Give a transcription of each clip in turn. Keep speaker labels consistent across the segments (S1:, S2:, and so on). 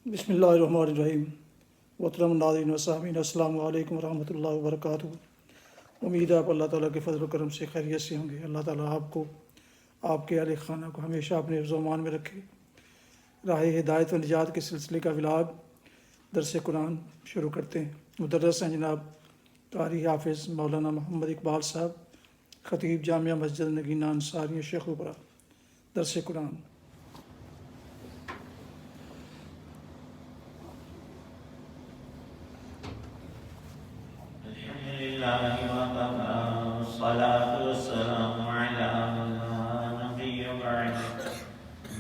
S1: بسم اللہ الرحمن الرحیم۔ محترم ناظرین و سامعین، السلام علیکم ورحمۃ اللہ وبرکاتہ۔ امید ہے آپ اللہ تعالیٰ کے فضل و کرم سے خیریت سے ہوں گے۔ اللہ تعالیٰ آپ کو، آپ کے اہل خانہ کو ہمیشہ اپنے حفظ و امان میں رکھے۔ راہ ہدایت و نجات کے سلسلے کا ولاگ درس قرآن شروع کرتے ہیں۔ مدرس ہیں جناب قاری حافظ مولانا محمد اقبال صاحب، خطیب جامعہ مسجد نگینہ انصاریہ شیخوپورہ۔ درس قرآن۔
S2: الصلاة والسلام على من لا نبي بعده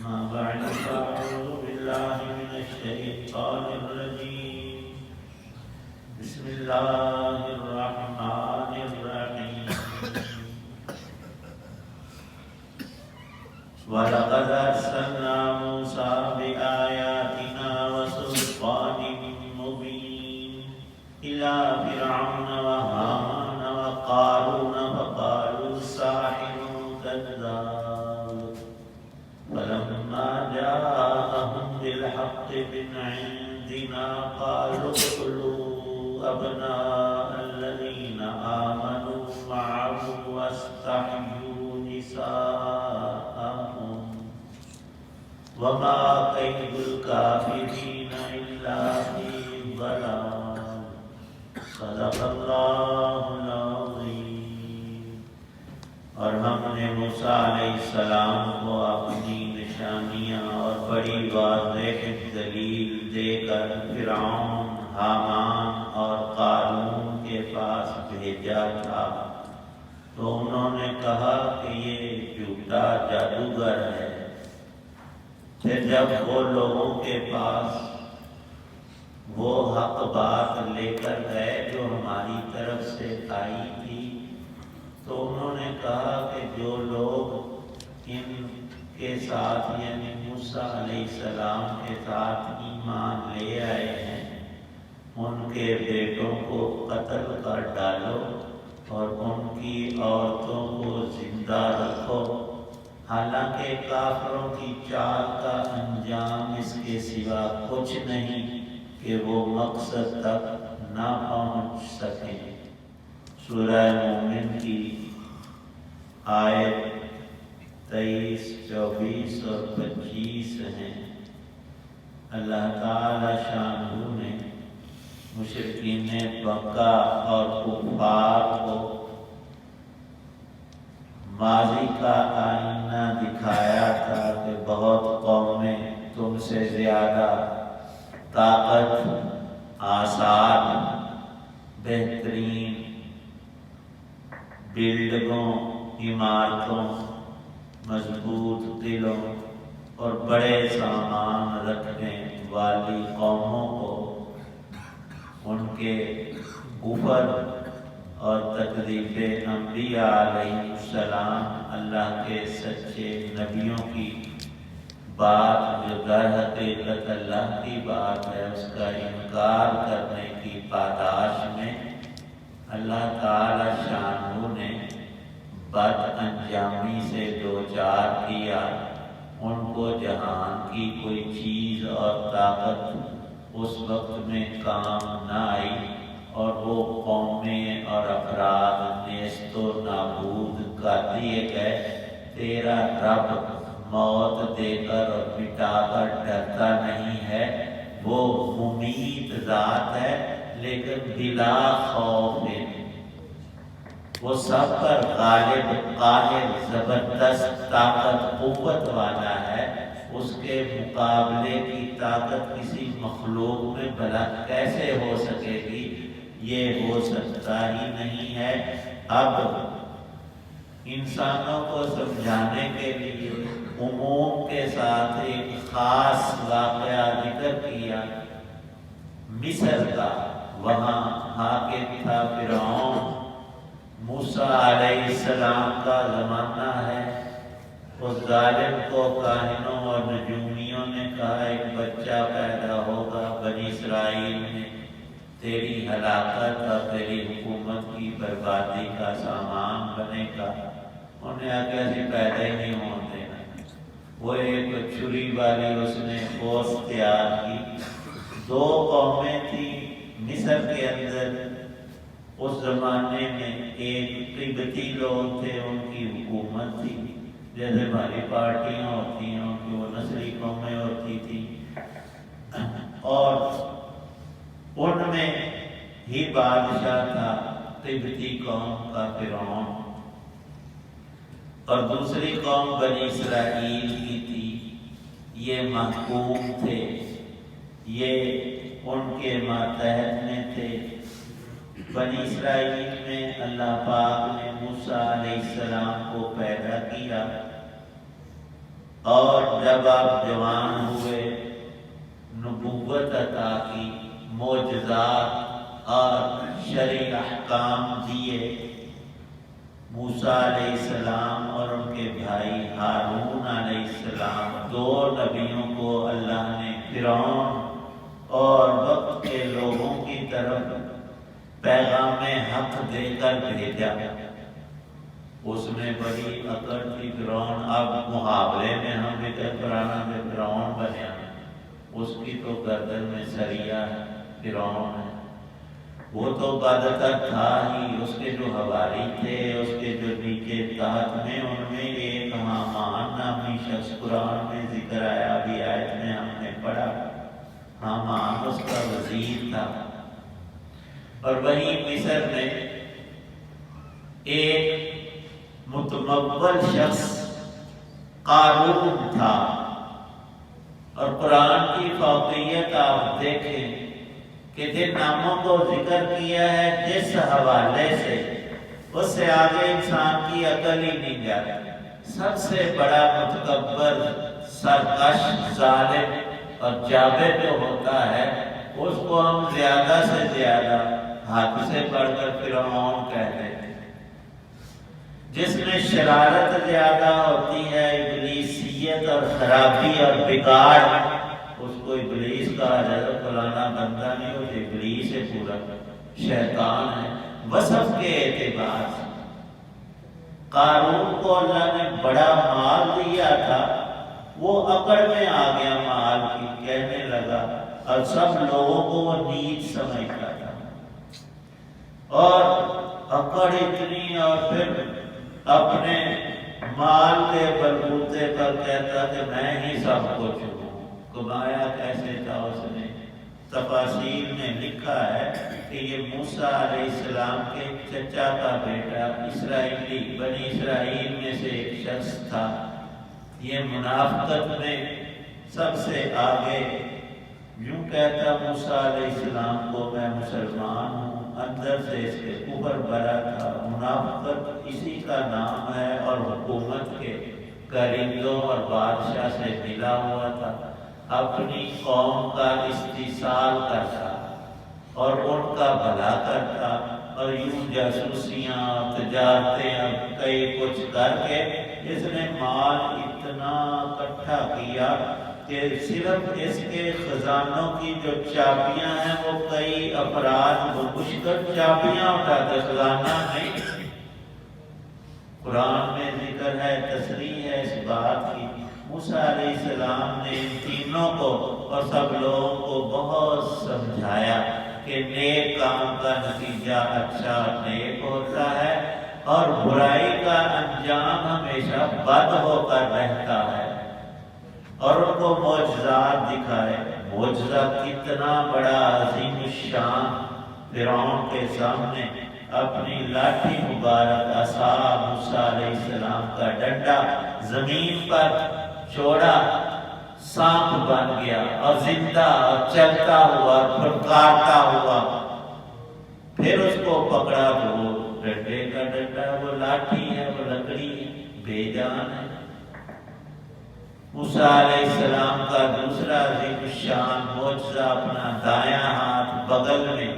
S2: ما بعد فأعوذ بالله من الشيطان الرجيم بسم الله الرحمن الرحيم ولقد أرسلنا موسى بآياتنا وسلطان مبين إلى فرعون وهامان وقارون فقالوا ساحر كذاب فلما جاءهم بالحق من عندنا قالوا اقتلوا أبناء الذين آمنوا معه واستحيوا نساءهم وما كيد الكافرين إلا في ضلال صدق اللہ العظیم۔ اور ہم نے موسیٰ علیہ السلام کو اپنی نشانیاں اور بڑی واضح دلیل دے کر فرعون، حامان اور قارون کے پاس بھیجا تھا، تو انہوں نے کہا کہ یہ جھوٹا جادوگر ہے۔ پھر جب وہ لوگوں کے پاس وہ حق بات لے کر گئے جو ہماری طرف سے آئی تھی، تو انہوں نے کہا کہ جو لوگ ان کے ساتھ یعنی موسیٰ علیہ السلام کے ساتھ ایمان لے آئے ہیں، ان کے بیٹوں کو قتل کر ڈالو اور ان کی عورتوں کو زندہ رکھو، حالانکہ کافروں کی چال کا انجام اس کے سوا کچھ نہیں کہ وہ مقصد تک نہ پہنچ سکیں۔ سورہ مومن کی آیت 23، 24 اور 25 ہیں۔ اللہ تعالی شانہ نے مشرکین مکہ اور کفار کو ماضی کا آئینہ دکھایا تھا کہ بہت قومیں تم سے زیادہ طاقت، آثار، بہترین بلڈنگوں، عمارتوں، مضبوط قلعوں اور بڑے سامان رکھنے والی قوموں کو ان کے کفر اور تکذیب انبیاء علیہ السلام، اللہ کے سچے نبیوں کی بات جو در حقیقت اللہ کی بات ہے، اس کا انکار کرنے کی پاداش میں اللہ تعالی شانہ نے بد انجامی سے دوچار کیا۔ ان کو جہان کی کوئی چیز اور طاقت اس وقت میں کام نہ آئی اور وہ قومیں اور افراد نیست و نابود کر دیے گئے۔ تیرا رب موت دے کر اور مٹا کر ڈرتا نہیں ہے، وہ ممید ذات ہے لیکن بلا خوف ہے، وہ سب پر غالب، قاہر، زبردست طاقت، قوت والا ہے۔ اس کے مقابلے کی طاقت کسی مخلوق میں بھلا کیسے ہو سکے گی؟ یہ ہو سکتا ہی نہیں ہے۔ اب انسانوں کو سمجھانے کے لیے عموم کے ساتھ ایک خاص واقعہ ذکر کیا، مصر کا۔ وہاں حاکم تھا فرعون، موسیٰ علیہ السلام کا زمانہ ہے۔ اس ظالم کو کاہنوں اور نجومیوں نے کہا ایک بچہ پیدا ہوگا بنی اسرائیل میں، تیری ہلاکت اور تیری حکومت کی بربادی کا سامان بنے گا۔ انہیں آگے ایسی پیدا ہی نہیں ہونے دینا۔ وہ ایک چھری والی اس نے قوس تیار کی. 2 قومیں تھیں مصر کے اندر. اس زمانے میں ایک قبطی لوگ تھے، ان کی حکومت تھی، جیسے ہماری پارٹیاں ہوتی ہیں، ان کی وہ نسلی قومیں ہوتی تھی. اور ان میں ہی بادشاہ تھا قبطی قوم کا فرعون، اور دوسری قوم بنی اسرائیل کی تھی. یہ محکوم تھے، یہ ان کے ماتحت میں تھے. بنی اسرائیل میں اللہ پاک نے موسیٰ علیہ السلام کو پیدا کیا، اور جب آپ جوان ہوئے نبوت عطا کی، معجزات اور شرعی احکام دیے. موسیٰ علیہ السلام اور ان کے بھائی ہارون علیہ السلام 2 نبیوں کو اللہ نے فرعون اور وقت کے لوگوں کی طرف پیغام حق دے کر بھیجا. اس میں بڑی اکڑ تھی. فرعون اب محاورے میں ہم بھی کہ پرانا میں فرعون بنیا، اس کی تو گردن میں سریا ہے، فرعون ہے. وہ تو بدتر تھا ہی. اس کے جو حوالی تھے، اس کے جو نیچے تحت میں، ان میں ایک حامان نامی شخص قرآن میں ذکر آیا، بھی آیت میں ہم نے پڑھا. حامان اس کا وزیر تھا. اور وہیں مصر میں ایک متمول شخص قارون تھا. اور قرآن کی فوقیت آپ دیکھیں کہ جن ناموں کو ذکر کیا ہے جس حوالے سے، اس سے آگے انسان کی عقل ہی نہیں جاتی. سب سے بڑا متکبر، سرکش، ظالم اور جابر جو ہوتا ہے، اس کو ہم زیادہ سے زیادہ حد سے بڑھ کر فرعون کہتے ہیں. جس میں شرارت زیادہ ہوتی ہے، ابلیسیت اور خرابی اور بگاڑ، اس کو ابلیس کہا جائے. فلانا بندہ نہیں، وہ ابلیس ہے، پورا شیطان ہے وصف کے اعتبار سے. قارون کو اللہ نے بڑا مال دیا تھا، وہ اکڑ میں آ گیا مال کی، کہنے لگا، اور سب لوگوں کو وہ نیچ سمجھتا تھا. اور اکڑ اتنی، اور پھر اپنے مال کے بلبوتے پر کہتا کہ میں ہی سب کچھ ہوں. کمایا کیسے تھا اس نے؟ تفاصیل میں لکھا ہے کہ یہ موسیٰ علیہ السلام کے چچا کا بیٹا اسرائیلی، بنی اسرائیل میں سے ایک شخص تھا. یہ منافقت میں سب سے آگے. یوں کہتا موسیٰ علیہ السلام کو، میں مسلمان ہوں. اندر سے اس کے کفر بھرا تھا. منافقت اسی کا نام ہے، اور حکومت کے کریندوں اور بادشاہ سے ملا ہوا تھا. اپنی قوم کا استحصال کرتا اور ان کا بھلا کرتا، اور یوں جاسوسیاں، تجارتیں اور کئی کچھ کر کے اس نے مال اتنا اکٹھا کیا کہ صرف اس کے خزانوں کی جو چابیاں ہیں وہ کئی افراد مشکل چابیاں اٹھاتے، خزانہ نہیں. قرآن میں ذکر ہے، تصریح ہے اس بات کی. موسیٰ علیہ السلام نے ان تینوں کو اور سب لوگوں کو بہت سمجھایا کہ نیک کام کا نتیجہ اچھا نیک ہوتا ہے، اور برائی کا انجام ہمیشہ بد ہو کر رہتا ہے. اور ان کو معجزات دکھائے. معجزہ کتنا بڑا عظیم الشان. فرعون کے سامنے اپنی لاٹھی مبارک عصا، موسیٰ علیہ السلام کا ڈنڈا زمین پر چھوڑا، سانپ بن گیا اور زندہ اور چلتا ہوا اور پھٹکارتا ہوا. پھر اس کو پکڑا تو وہ ڈنڈے کا ڈنڈا، وہ لاٹھی ہے، وہ لکڑی ہے، بے جان ہے. موسیٰ علیہ السلام کا دوسرا عظیم الشان معجزہ، اپنا دایاں ہاتھ بغل میں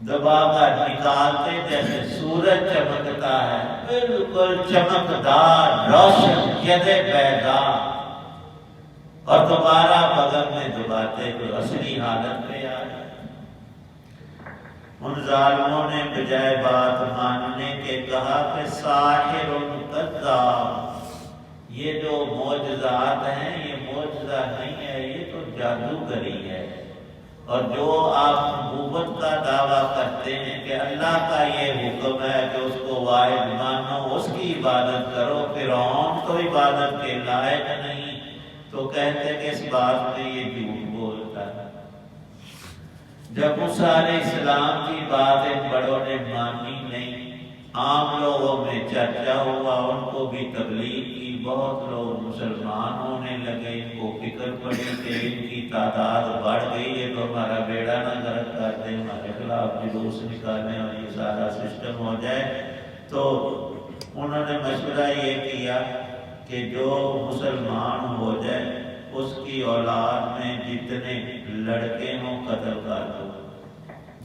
S2: دبا کر نکالتے جیسے سورج چمکتا ہے، بالکل چمکدار روشن ید بیضاء، اور دوبارہ بغل میں دباتے تو اصلی حالت پہ آ جائے. ان ظالموں نے بجائے بات ماننے کے کہا کہ ساحر کذاب. یہ جو معجزات ہیں، یہ معجزہ نہیں ہے، یہ تو جادوگری ہے۔ اور جو آپ نبوت کا دعویٰ کرتے ہیں کہ اللہ کا یہ حکم ہے کہ اس کو واحد مانو، اس کی عبادت کرو، فرعون تو عبادت کے لائق نہیں، تو کہتے کہ اس بات میں یہ جھوٹ بولتا ہے۔ جب موسیٰ علیہ السلام کی بات ان بڑوں نے مانی نہیں، عام لوگوں میں چرچا ہوا، ان کو بھی تبلیغ کی، بہت لوگ مسلمان ہونے لگے، ان کو فکر پڑی کہ ان کی تعداد بڑھ گئی ہے تو ہمارا بیڑا نہ غرق کر دیں، ہمارے خلاف جلوس نکالیں اور یہ سارا سسٹم ہو جائے۔ تو انہوں نے مشورہ یہ کیا کہ جو مسلمان ہو جائے اس کی اولاد میں جتنے لڑکے ہوں قتل کر دو،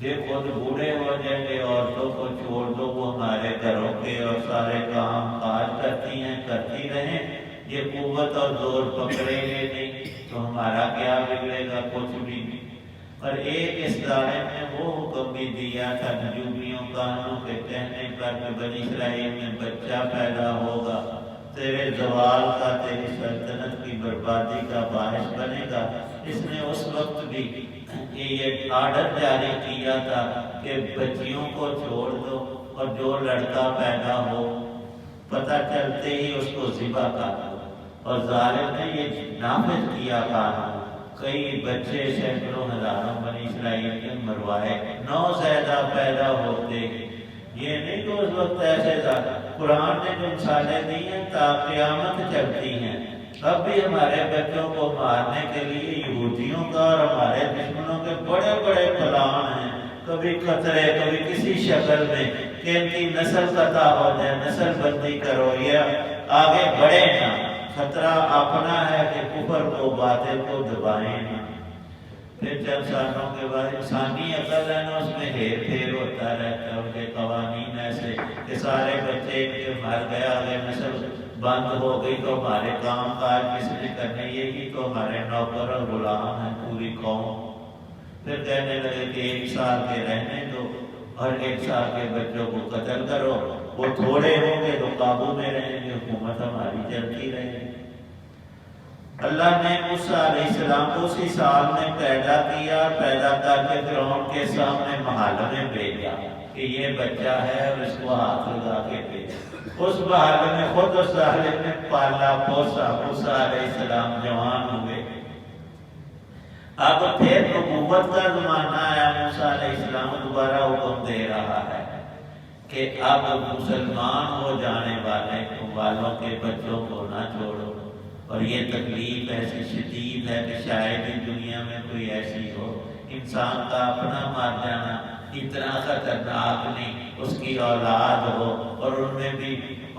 S2: یہ خود بوڑھے ہو جائیں گے، عورتوں کو چھوڑ دو، وہ ہمارے گھروں کے اور سارے کام کاج کرتی ہیں، کرتی رہیں، یہ قوت اور زور پکڑیں گے نہیں تو ہمارا کیا بگڑے گا؟ کچھ بھی نہیں۔ اور ایک اس دارے نے وہ حکم بھی دیا تھا نجومیوں کہانوں کے کہنے پر کہ بنی اسرائیل میں بچہ پیدا ہوگا تیرے زوال کا، تیری سلطنت کی بربادی کا باعث بنے گا۔ اس نے اس وقت بھی یہ آرڈر جاری کیا تھا کہ بچیوں کو چھوڑ دو اور جو لڑکا پیدا ہو پتہ چلتے ہی اس کو ذبح کر دو، اور ظالم نے یہ نافذ کیا قانون۔ کئی بچے سینکڑوں ہزاروں بنی اسرائیل کے مروائے، نوزائیدہ پیدا ہوتے، یہ نہیں کہ اس وقت ایسے قرآن نے جو مثالیں دی ہیں تا قیامت چلتی ہیں۔ اب بھی ہمارے بچوں کو مارنے کے لیے یہودیوں کا اور ہمارے دشمنوں کے بڑے بڑے پلان ہیں، کبھی خطرے، کبھی کسی شکل میں کہ ان کی نسل قطع ہو جائے، نسل بندی کرو، یہ آگے بڑھے نہ۔ خطرہ اپنا ہے کہ کفر کو، باطل کو دبائیں نہ۔ پھر چند سالوں کے بعد انسانی عقل ہے نا، اس میں ہیر پھیر ہوتا رہتا ہے، ان کے قوانین ایسے کہ سارے بچے ان کے مر گئے، آگے نسل بند ہو گئی تو ہمارے کام کاج کس نے کرنے، یہی تو ہمارے نوکر اور غلام ہیں پوری قوم۔ پھر کہنے لگے کہ 1 سال کے رہنے دو اور 1 سال کے بچوں کو قتل کرو، وہ تھوڑے ہوں گے تو قابو میں رہیں گے، حکومت ہماری چلتی رہے گی۔ اللہ نے موسیٰ علیہ السلام کو اسی سال میں پیدا کیا، پیدا کر کے فرعون کے سامنے محل میں بھیجا کہ یہ بچہ ہے اور اس کو ہاتھ لگا کے بھیجا۔ اس محل میں خود اس ظالم نے پالا پوسا، موسیٰ علیہ السلام جوان ہوئے۔ اب پھر نبوت کا زمانہ آیا، موسیٰ علیہ السلام دوبارہ حکم دے رہا ہے کہ اب مسلمان ہو جانے والوں کے بچوں کو نہ چھوڑو، اور یہ تکلیف ایسی شدید ہے کہ شاید ہی دنیا میں کوئی ایسی ہو، انسان کا اپنا مر جانا اتنا خطرناک نہیں، اس کی اولاد ہو اور ان میں بھی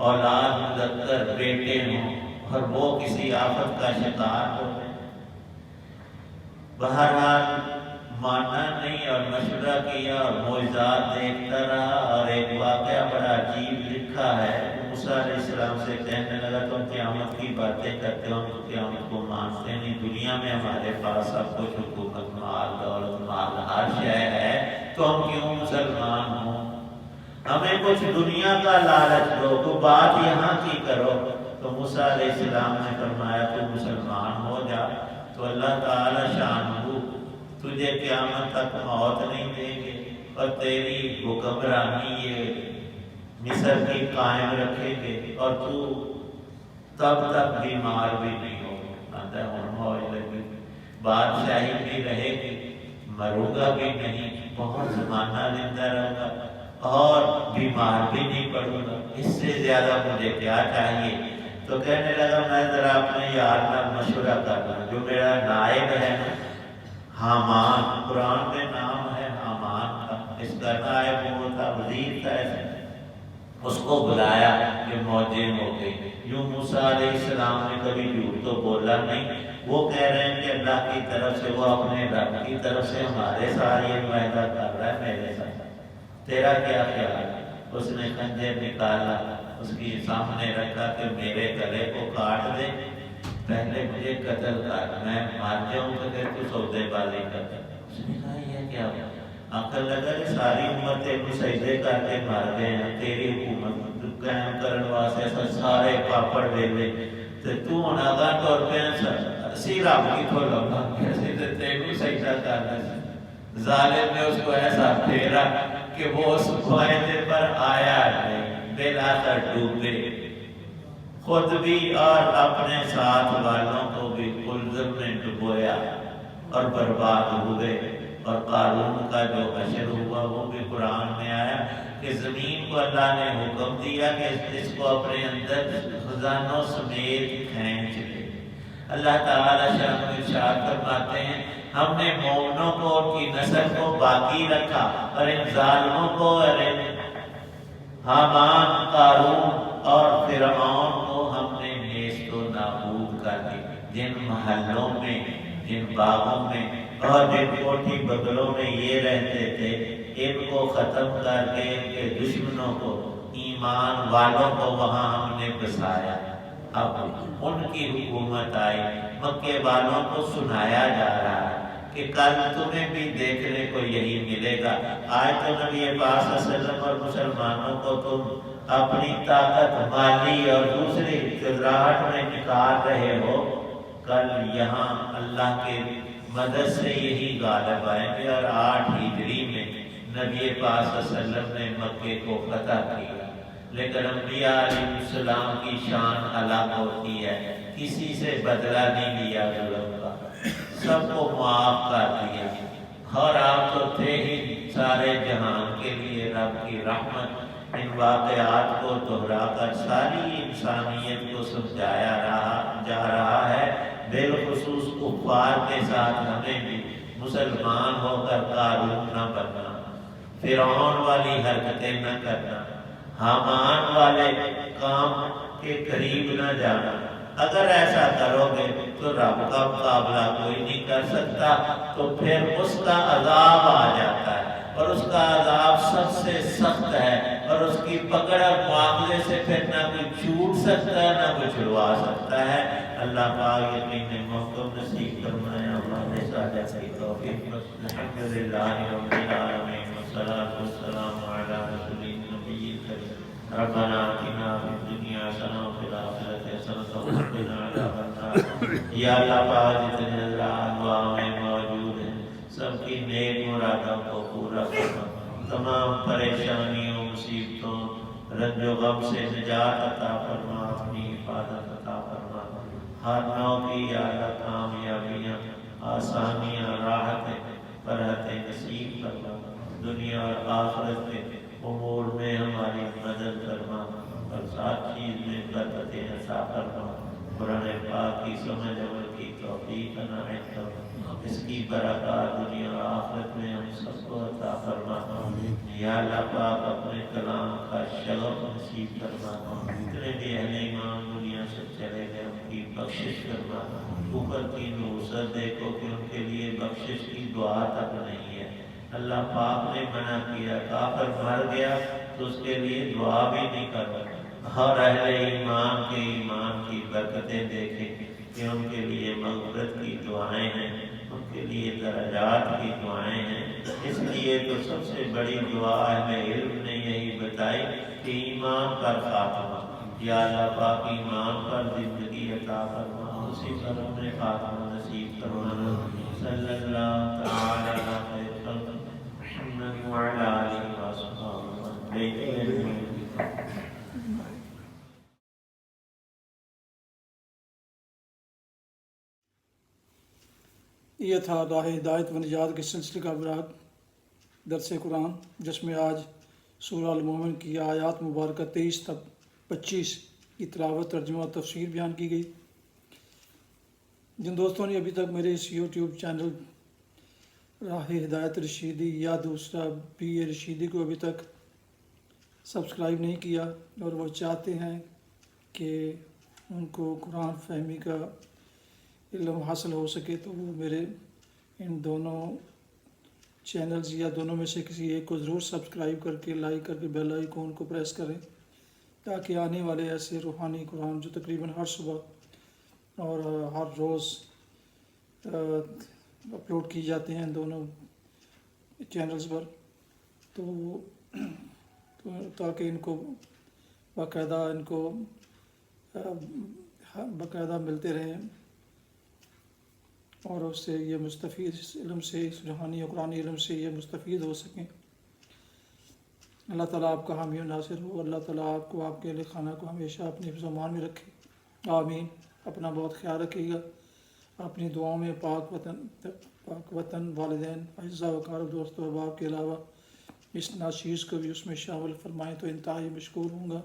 S2: اولاد مذکر بیٹے ہوں اور وہ کسی آفت کا شکار ہو۔ بہرحال مانا نہیں اور مشورہ کیا اور معجزات دیکھتا رہا، اور ایک واقعہ بڑا عجیب لکھا ہے۔ موسیٰ علیہ السلام سے کہنے لگا تم قیامت کی باتیں کرتے ہو، تو قیامت کو مانتے نہیں، دنیا میں ہمارے پاس سب کچھ، حکومت، مال، دولت، مال، ہر شے ہے، تو ہم کیوں مسلمان ہوں؟ ہمیں کچھ دنیا کا لالچ دو، تو بات یہاں کی کرو۔ تو موسیٰ علیہ السلام نے فرمایا تو مسلمان ہو جا تو اللہ تعالی شان ہو تجھے قیامت تک موت نہیں دیں گے، اور تیری حکمرانی یہ مصر کی قائم رکھیں گے، اور تو تب تک بیمار بھی نہیں ہوگا، آتا ہے موج لگی، بادشاہی بھی رہے گی، مروں گا بھی نہیں، بہت زمانہ زندہ رہوں گا، اور بیمار بھی نہیں پڑوں گا، اس سے زیادہ مجھے کیا چاہیے؟ تو کہنے لگا میں ذرا اپنے یار کا مشورہ کرنا، جو میرا نائب ہے نا حامان، قرآن میں نام ہے حامان کا، اس کا نائب وہ تھا، وزیر تھا، اس کو بلایا کہ موجیں ہو گئی۔ یوں موسیٰ علیہ السلام نے کبھی جھوٹ تو بولا نہیں، وہ کہہ رہے ہیں کہ اللہ کی طرف سے، وہ اپنے رب کی طرف سے ہمارے ساتھ یہ معاہدہ کر رہا ہے، میرے ساتھ تیرا کیا خیال ہے؟ اس نے خنجر نکالا، اس کی سامنے رکھا کہ میرے گلے کو کاٹ دے، پہلے مجھے قتل کر، میں مار جاؤں تو پھر تو سودے بازی کرتا۔ اس نے کہا یہ کیا ہوا؟ عقل لگا کہ ساری امتیں کو سجدے کر کے مار گئے ہیں، تیری حکومت قائم کرنے واسطے سارے پاپڑ ویلے تے تو ہن اگا ٹر پیا اسی رب کی تو لگا اسی تے تینوں سجدہ کرنا سی۔ ظالم نے اس کو ایسا پھیرا کہ وہ اس معاہدے پر آیا نہیں، بالآخر ڈوبے، خود بھی اور اپنے ساتھ والوں کو بھی کلزم نے ڈبویا اور برباد ہوئے۔ اور قارون کا جو حشر ہوا وہ بھی قرآن میں آیا کہ زمین کو اللہ نے حکم دیا کہ اس کو اپنے اندر خزانوں سمیت کھینچ لے۔ اللہ تعالیٰ شان و ارشاد فرماتے ہیں ہم نے مومنوں کو ان کی نسل کو باقی رکھا اور ان ظالموں کو اور ان حامان، قارون اور فرعون کو ہم نے نیست و نابود کر دی۔ جن محلوں میں، جن باغوں میں اور جن کوٹھی بگلوں میں یہ رہتے تھے، ان کو ختم کر کے ان کے دشمنوں کو، ایمان والوں کو وہاں ہم نے بسایا۔ اب ان کی حکومت آئی، مکے والوں کو سنایا جا رہا ہے کہ کل تمہیں بھی دیکھنے کو یہی ملے گا۔ آج تو نبی پاک صلی اللہ علیہ وسلم اور مسلمانوں کو تم اپنی طاقت مالی اور دوسری قدرات میں نکال رہے ہو، کل یہاں اللہ کے مدد سے یہی غالب آئیں گے۔ اور 8 ہجری میں نبی پاک صلی اللہ علیہ وسلم نے مکے کو فتح کیا۔ لیکن انبیاء علیہ السلام کی شان الگ ہوتی ہے، کسی سے بدلہ نہیں لیا ظلم کا، سب کو معاف کر دیا۔ اور آپ تو تھے ہی سارے جہان کے لیے رب کی رحمت۔ ان واقعات کو دہرا کر ساری انسانیت کو سمجھایا جا رہا ہے، بالخصوص کفار کے ساتھ ہمیں بھی مسلمان ہو کر قارون نہ بننا، فرعون والی حرکتیں نہ کرنا، حامان والے کام کے قریب نہ جانا۔ اگر ایسا کرو گے تو رب کا مقابلہ کوئی نہیں کر سکتا، تو پھر اس کا عذاب آ جاتا ہے، اور اس کا عذاب سب سے سخت ہے، اور اس کی پکڑ اور معاملے سے پھر نہ کوئی چھوٹ سکتا ہے نہ کوئی چھڑوا سکتا ہے۔ اللہ پاک یقین محکم نصیب فرمائے۔ اللہ نے ساجہ کی توفیق بخشے۔ الحمدللہ رب العالمین والصلاة والسلام علی رسول النبی الکریم۔ ربنا آتنا فی الدنیا حسنۃ وفی الآخرۃ حسنۃ وقنا عذاب النار۔ یا اللہ پاک جتنے حضرات دعا میں موجود ہیں سب کی نیک مرادوں کو پورا فرما، تمام پریشانیوں، مصیبتوں، رنج و غم سے نجات عطا فرما، اپنی حفاظت عطا فرما۔ ہر نوع کی یا اللہ کامیابیاں، آسانیاں، راحتیں، فرحتیں نصیب فرما۔ دنیا اور آخرت کے امور میں ہماری مدد فرما، اور ساتھ چیز میں برکتیں عطا فرما۔ قرآن پاک کی سمجھ عمل کی توفیق عنایت فرما۔ اس کی برکات دنیا اور آخرت میں ہم سب کو عطا فرما۔ یا اللہ پاک اپنے کلام کا شغف نصیب فرما۔ جتنے بھی اہل ایمان دنیا سے چلے گئے ان کی بخشش فرما۔ اوپر کی نوسط دیکھو کہ ان کے لیے بخشش کی دعا تک نہیں ہے۔ اللہ پاک نے منع کیا، کافر مر گیا تو اس کے لیے دعا بھی نہیں کرنا۔ اور اہل ایمان کے ایمان کی برکتیں دیکھیں کہ ان کے لیے مغفرت کی دعائیں ہیں، ان کے لیے درجات کی دعائیں ہیں۔ اس لیے تو سب سے بڑی دعا اہل علم نے یہی بتائی کہ ایمان پر خاتمہ۔ یا اللہ پاک ایمان پر زندگی عطا فرما، اسی پر ہمیں خاتمہ نصیب فرما۔ صلی اللہ تعالی علی خیر خلق محمد وعلی آلہ وصحبہ اجمعین۔
S1: یہ تھا راہ ہدایت و نجات کے سلسلے کا براق درس قرآن، جس میں آج سورہ المومن کی آیات مبارکہ 23 تا 25 کی تلاوت، ترجمہ اور تفسیر بیان کی گئی۔ جن دوستوں نے ابھی تک میرے اس یوٹیوب چینل راہ ہدایت رشیدی یا دوسرا بی اے رشیدی کو ابھی تک سبسکرائب نہیں کیا، اور وہ چاہتے ہیں کہ ان کو قرآن فہمی کا علم حاصل ہو سکے، تو وہ میرے ان دونوں چینلز یا دونوں میں سے کسی ایک کو ضرور سبسکرائب کر کے، لائک کر کے بیل آئیکن کو پریس کریں، تاکہ آنے والے ایسے روحانی قرآن جو تقریباً ہر صبح اور ہر روز اپلوڈ کی جاتے ہیں دونوں چینلز پر، تو تاکہ ان کو باقاعدہ ان کو باقاعدہ ملتے رہیں اور اس سے یہ مستفید، اس علم سے، اس روحانی اور قرآنی علم سے یہ مستفید ہو سکیں۔ اللہ تعالیٰ آپ کا حامی و ناصر ہو، اللہ تعالیٰ آپ کو، آپ کے اہل خانہ کو ہمیشہ اپنی حفظ و امان میں رکھے، آمین۔ اپنا بہت خیال رکھیے گا، اپنی دعاؤں میں پاک وطن، والدین، اعزاء و اقارب، دوست و احباب کے علاوہ اس ناچیز کو بھی اس میں شامل فرمائیں تو انتہائی مشکور ہوں گا۔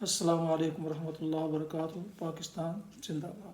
S1: السلام علیکم ورحمۃ اللہ وبرکاتہ۔ پاکستان زندہ باد۔